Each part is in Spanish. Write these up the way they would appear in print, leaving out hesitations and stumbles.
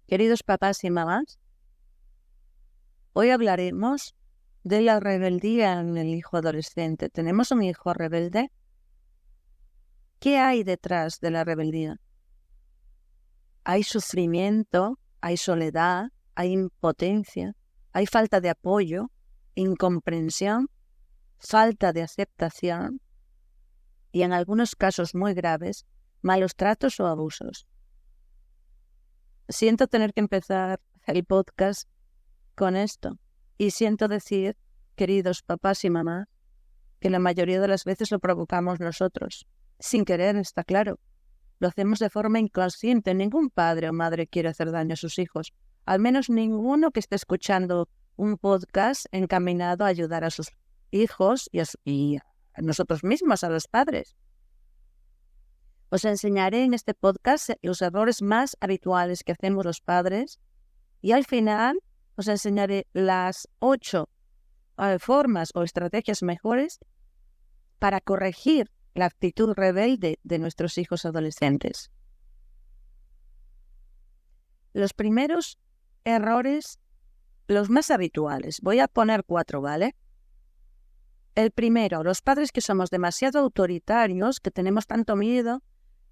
Queridos papás y mamás, hoy hablaremos de la rebeldía en el hijo adolescente. ¿Tenemos un hijo rebelde? ¿Qué hay detrás de la rebeldía? Hay sufrimiento, hay soledad, hay impotencia, hay falta de apoyo, incomprensión, falta de aceptación y, en algunos casos muy graves, malos tratos o abusos. Siento tener que empezar el podcast con esto y siento decir, queridos papás y mamás, que la mayoría de las veces lo provocamos nosotros, sin querer, está claro. Lo hacemos de forma inconsciente. Ningún padre o madre quiere hacer daño a sus hijos, al menos ninguno que esté escuchando un podcast encaminado a ayudar a sus hijos y a nosotros mismos, a los padres. Os enseñaré en este podcast los errores más habituales que hacemos los padres y al final os enseñaré las 8 formas o estrategias mejores para corregir la actitud rebelde de nuestros hijos adolescentes. Los primeros errores, los más habituales, voy a poner 4, ¿vale? El primero, los padres que somos demasiado autoritarios, que tenemos tanto miedo,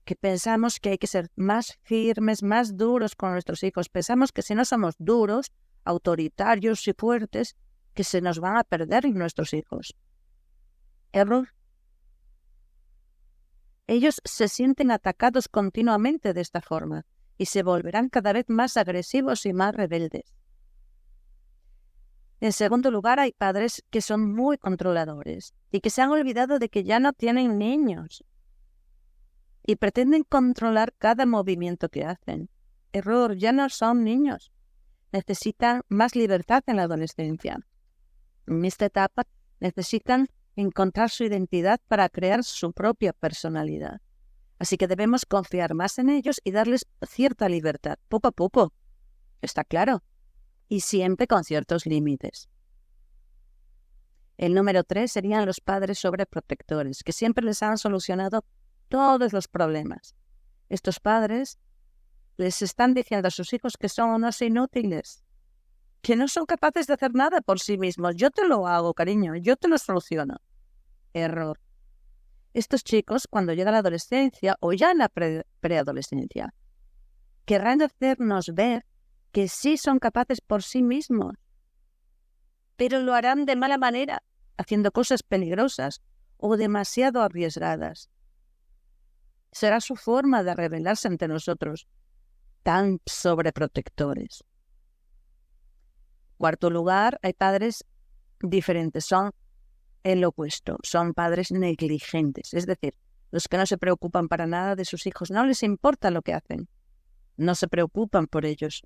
que pensamos que hay que ser más firmes, más duros con nuestros hijos. Pensamos que si no somos duros, autoritarios y fuertes, que se nos van a perder nuestros hijos. Error. Ellos se sienten atacados continuamente de esta forma y se volverán cada vez más agresivos y más rebeldes. En segundo lugar, hay padres que son muy controladores y que se han olvidado de que ya no tienen niños y pretenden controlar cada movimiento que hacen. Error, ya no son niños. Necesitan más libertad en la adolescencia. En esta etapa necesitan encontrar su identidad para crear su propia personalidad. Así que debemos confiar más en ellos y darles cierta libertad, poco a poco. Está claro. Y siempre con ciertos límites. El número 3 serían los padres sobreprotectores, que siempre les han solucionado todos los problemas. Estos padres les están diciendo a sus hijos que son unos inútiles, que no son capaces de hacer nada por sí mismos. Yo te lo hago, cariño, yo te lo soluciono. Error. Estos chicos, cuando llega la adolescencia o ya en la preadolescencia, querrán hacernos ver que sí son capaces por sí mismos, pero lo harán de mala manera, haciendo cosas peligrosas o demasiado arriesgadas. Será su forma de rebelarse ante nosotros, tan sobreprotectores. Cuarto lugar, hay padres diferentes, son el opuesto, son padres negligentes, es decir, los que no se preocupan para nada de sus hijos, no les importa lo que hacen, no se preocupan por ellos,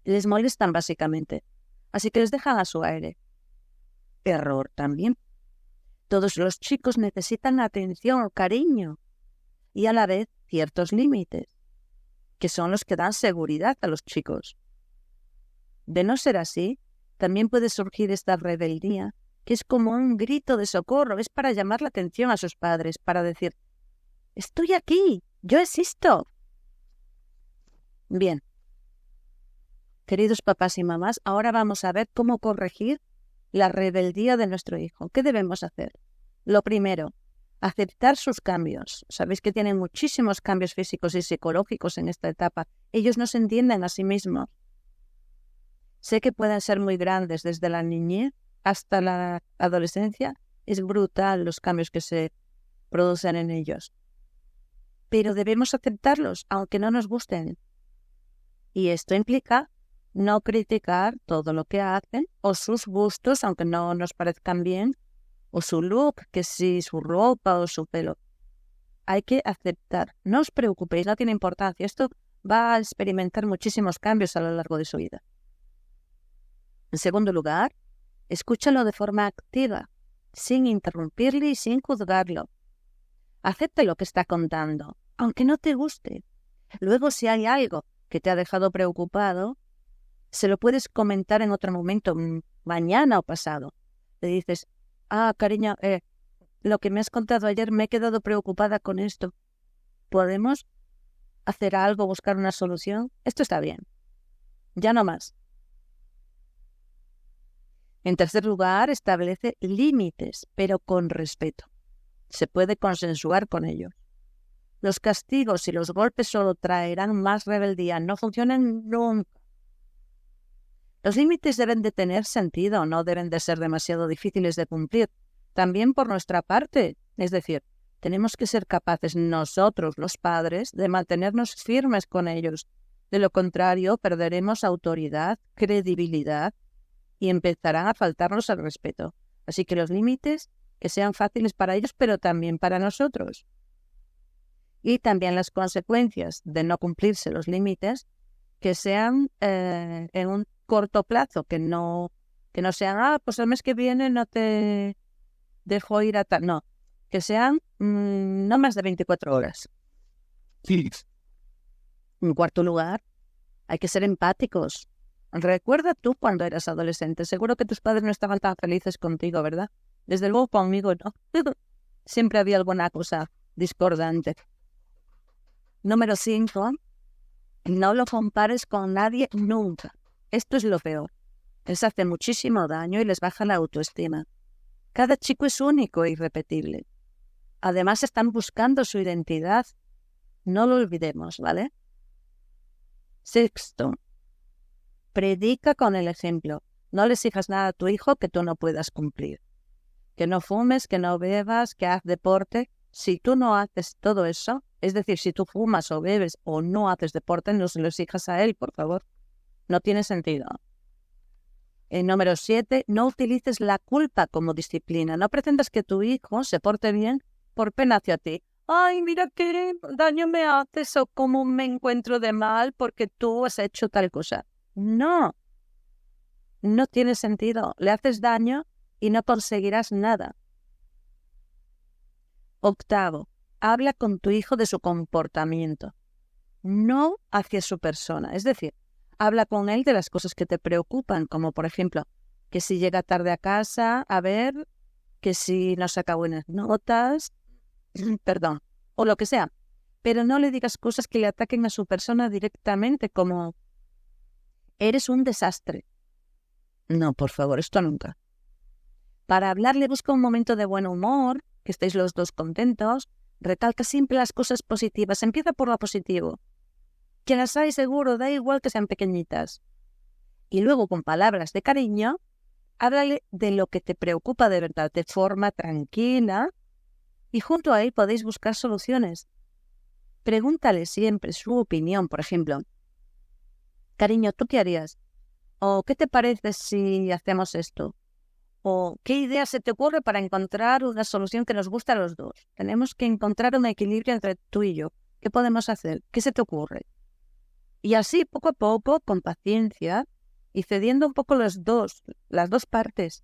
les molestan básicamente, así que les dejan a su aire. Error también. Todos los chicos necesitan atención, cariño y a la vez ciertos límites, que son los que dan seguridad a los chicos. De no ser así, también puede surgir esta rebeldía, que es como un grito de socorro, es para llamar la atención a sus padres, para decir, estoy aquí, yo existo. Bien, queridos papás y mamás, ahora vamos a ver cómo corregir la rebeldía de nuestro hijo. ¿Qué debemos hacer? Lo primero, aceptar sus cambios. Sabéis que tienen muchísimos cambios físicos y psicológicos en esta etapa. Ellos no se entienden a sí mismos. Sé que pueden ser muy grandes desde la niñez hasta la adolescencia. Es brutal los cambios que se producen en ellos. Pero debemos aceptarlos, aunque no nos gusten. Y esto implica no criticar todo lo que hacen o sus gustos, aunque no nos parezcan bien, o su look, que sí, su ropa o su pelo. Hay que aceptar. No os preocupéis, no tiene importancia. Esto va a experimentar muchísimos cambios a lo largo de su vida. En segundo lugar, escúchalo de forma activa, sin interrumpirle y sin juzgarlo. Acepta lo que está contando, aunque no te guste. Luego, si hay algo que te ha dejado preocupado, se lo puedes comentar en otro momento, mañana o pasado. Le dices, cariño, lo que me has contado ayer, me he quedado preocupada con esto. ¿Podemos hacer algo, buscar una solución. Esto está bien. Ya no más. En tercer lugar, establece límites, pero con respeto. Se puede consensuar con ellos. Los castigos y los golpes solo traerán más rebeldía, no funcionan nunca. Los límites deben de tener sentido, no deben de ser demasiado difíciles de cumplir. También por nuestra parte, es decir, tenemos que ser capaces nosotros, los padres, de mantenernos firmes con ellos. De lo contrario, perderemos autoridad, credibilidad y empezarán a faltarnos al respeto. Así que los límites que sean fáciles para ellos, pero también para nosotros. Y también las consecuencias de no cumplirse los límites que sean en un corto plazo, que no sean, pues el mes que viene no te dejo ir a tal. No, que sean no más de 24 horas. Sí. En cuarto lugar, hay que ser empáticos. Recuerda tú cuando eras adolescente. Seguro que tus padres no estaban tan felices contigo, ¿verdad? Desde luego conmigo no. Siempre había alguna cosa discordante. Número 5. No lo compares con nadie nunca. Esto es lo peor. Les hace muchísimo daño y les baja la autoestima. Cada chico es único e irrepetible. Además están buscando su identidad. No lo olvidemos, ¿vale? 6. Predica con el ejemplo. No le exijas nada a tu hijo que tú no puedas cumplir. Que no fumes, que no bebas, que haz deporte. Si tú no haces todo eso, es decir, si tú fumas o bebes o no haces deporte, no se lo exijas a él, por favor. No tiene sentido. Número 7, no utilices la culpa como disciplina. No pretendas que tu hijo se porte bien por pena hacia ti. Ay, mira qué daño me haces o cómo me encuentro de mal porque tú has hecho tal cosa. No tiene sentido. Le haces daño y no conseguirás nada. 8, habla con tu hijo de su comportamiento, no hacia su persona. Es decir, habla con él de las cosas que te preocupan, como por ejemplo, que si llega tarde a casa, a ver, que si no saca buenas notas, perdón, o lo que sea. Pero no le digas cosas que le ataquen a su persona directamente, como eres un desastre. No, por favor, esto nunca. Para hablarle busca un momento de buen humor, que estéis los dos contentos. Recalca siempre las cosas positivas. Empieza por lo positivo. Que las hay seguro, da igual que sean pequeñitas. Y luego, con palabras de cariño, háblale de lo que te preocupa de verdad, de forma tranquila. Y junto a él podéis buscar soluciones. Pregúntale siempre su opinión, por ejemplo. Cariño, ¿tú qué harías? ¿O qué te parece si hacemos esto? ¿O qué idea se te ocurre para encontrar una solución que nos guste a los dos? Tenemos que encontrar un equilibrio entre tú y yo. ¿Qué podemos hacer? ¿Qué se te ocurre? Y así, poco a poco, con paciencia y cediendo un poco las dos partes,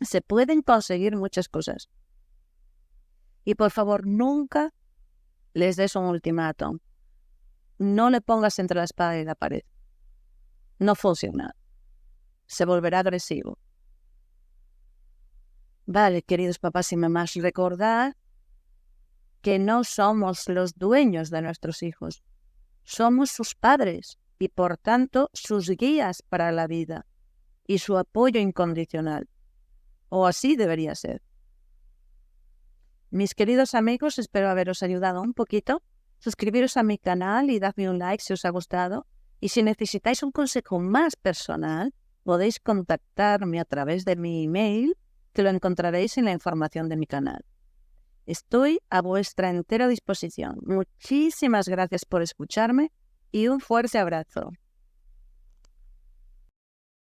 se pueden conseguir muchas cosas. Y por favor, nunca les des un ultimátum. No le pongas entre la espada y la pared. No funciona. Se volverá agresivo. Vale, queridos papás y mamás, recordad que no somos los dueños de nuestros hijos. Somos sus padres y, por tanto, sus guías para la vida y su apoyo incondicional. O así debería ser. Mis queridos amigos, espero haberos ayudado un poquito. Suscribiros a mi canal y dadme un like si os ha gustado. Y si necesitáis un consejo más personal, podéis contactarme a través de mi email, que lo encontraréis en la información de mi canal. Estoy a vuestra entera disposición. Muchísimas gracias por escucharme y un fuerte abrazo.